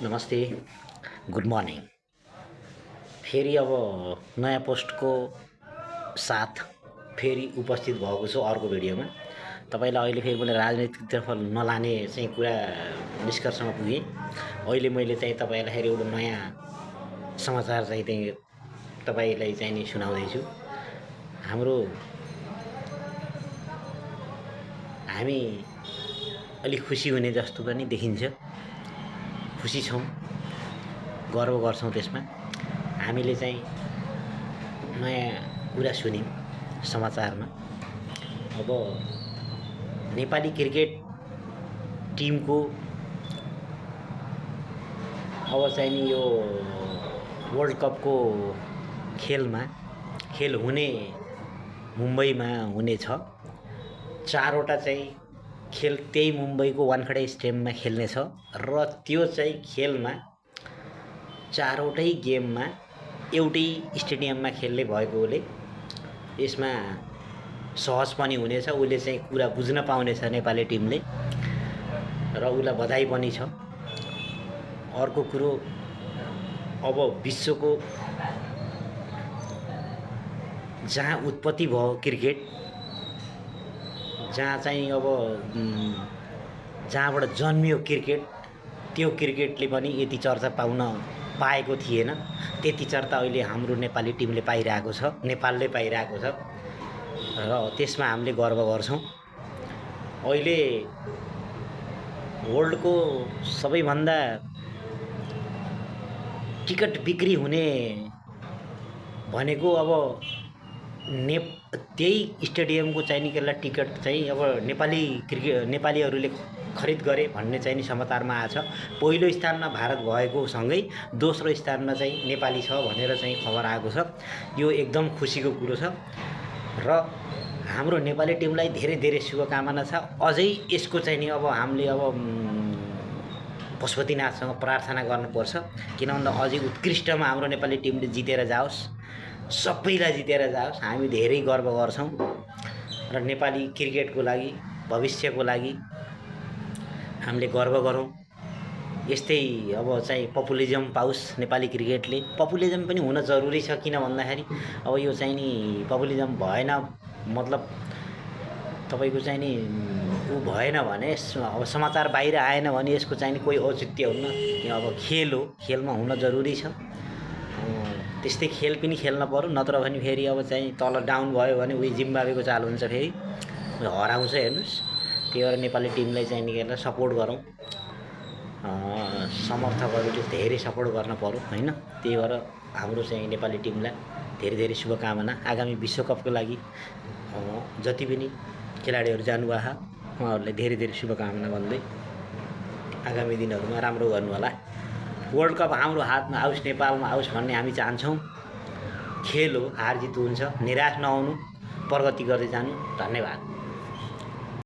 नमस्ते, good morning. फेरि अब नयाँ पोस्टको साथ फेरि उपस्थित भएको छु अर्को भिडियोमा। तपाईँलाई अहिले फेरि मैले राजनीतिकतर्फ नलाने चाहिँ कुरा निष्कर्षमा पुगेँ। अहिले मैले चाहिँ तपाईँलाई फेरि एउटा नयाँ समाचार चाहिँ तपाईँलाई चाहिँ नि सुनाउँदैछु। हामी अलिक खुसी हुने जस्तो पनि देखिन्छ। खुसी छौँ, गर्व गर्छौँ त्यसमा। हामीले चाहिँ नयाँ कुरा सुन्यौँ समाचारमा। अब नेपाली क्रिकेट टिमको अब चाहिँ नि यो वर्ल्ड कपको खेल हुने मुम्बईमा हुनेछ। चारवटा चाहिँ खेल त्यही मुम्बईको वानखेडे स्टेडियममा खेल्नेछ र त्यो चाहिँ खेलमा चारवटै गेममा एउटै स्टेडियममा खेल्ने भएकोले यसमा सहज पनि हुनेछ। उसले चाहिँ कुरा बुझ्न पाउनेछ नेपाली टिमले र उसलाई बधाई पनि छ। अर्को कुरो, अब विश्वको जहाँ उत्पत्ति भयो क्रिकेट, जहाँ चाहिँ अब जहाँबाट जन्मियो क्रिकेट, त्यो क्रिकेटले पनि यति चर्चा पाएको थिएन। त्यति चर्चा अहिले हाम्रो नेपाली टिमले पाइरहेको छ, नेपालले पाइरहेको छ र त्यसमा हामीले गर्व गर्छौँ। अहिले वर्ल्डको सबैभन्दा टिकट बिक्री हुने भनेको अब त्यही स्टेडियमको चाहिँ नि केलाई टिकट चाहिँ अब नेपालीहरूले खरिद गरे भन्ने चाहिँ नि समाचारमा आछ। पहिलो स्थानमा भारत भएको सँगै दोस्रो स्थानमा चाहिँ नेपाली छ भनेर चाहिँ खबर आएको छ। यो एकदम खुसीको कुरो छ र हाम्रो नेपाली टिमलाई धेरै धेरै शुभकामना छ। अझै यसको चाहिँ नि अब हामीले अब पशुपतिनाथसँग प्रार्थना गर्नुपर्छ, किन भन्दा अझै उत्कृष्टमा हाम्रो नेपाली टिमले जितेर जाओस्, सबैलाई जितेर जाओस्। हामी धेरै गर्व गर्छौँ र नेपाली क्रिकेटको लागि, भविष्यको लागि हामीले गर्व गरौँ। यस्तै अब चाहिँ पपुलिजम पाओस् नेपाली क्रिकेटले। पपुलिजम पनि हुन जरुरी छ, किन भन्दाखेरि अब यो चाहिँ नि पपुलिजम भएन मतलब तपाईँको चाहिँ नि ऊ भएन भने, अब समाचार बाहिर आएन भने यसको चाहिँ नि कोही औचित्य हुन्न। अब खेल हो, खेलमा हुन जरुरी छ। त्यस्तै खेल पनि खेल्न पर्यो, नत्र भने फेरि अब चाहिँ तल डाउन भयो भने उही जिम्बावेको चाल हुन्छ, फेरि हराउँछ। हेर्नुहोस्, त्यही भएर नेपाली टिमलाई चाहिँ निकालेर सपोर्ट गरौँ। समर्थकहरूले धेरै सपोर्ट गर्न पर्यो हैन। त्यही भएर हाम्रो चाहिँ नेपाली टिमलाई धेरै धेरै शुभकामना। आगामी विश्वकपको लागि जति पनि खेलाडीहरू जानुभएको उहाँहरूलाई धेरै धेरै शुभकामना भन्दै आगामी दिनहरूमा राम्रो गर्नु होला। वर्ल्ड कप हाम्रो हातमा आओस्, नेपालमा आओस् भन्ने हामी चाहन्छौँ। खेल हो, हार जित हुन्छ, निराश नहुनु, प्रगति गर्दै जानु। धन्यवाद।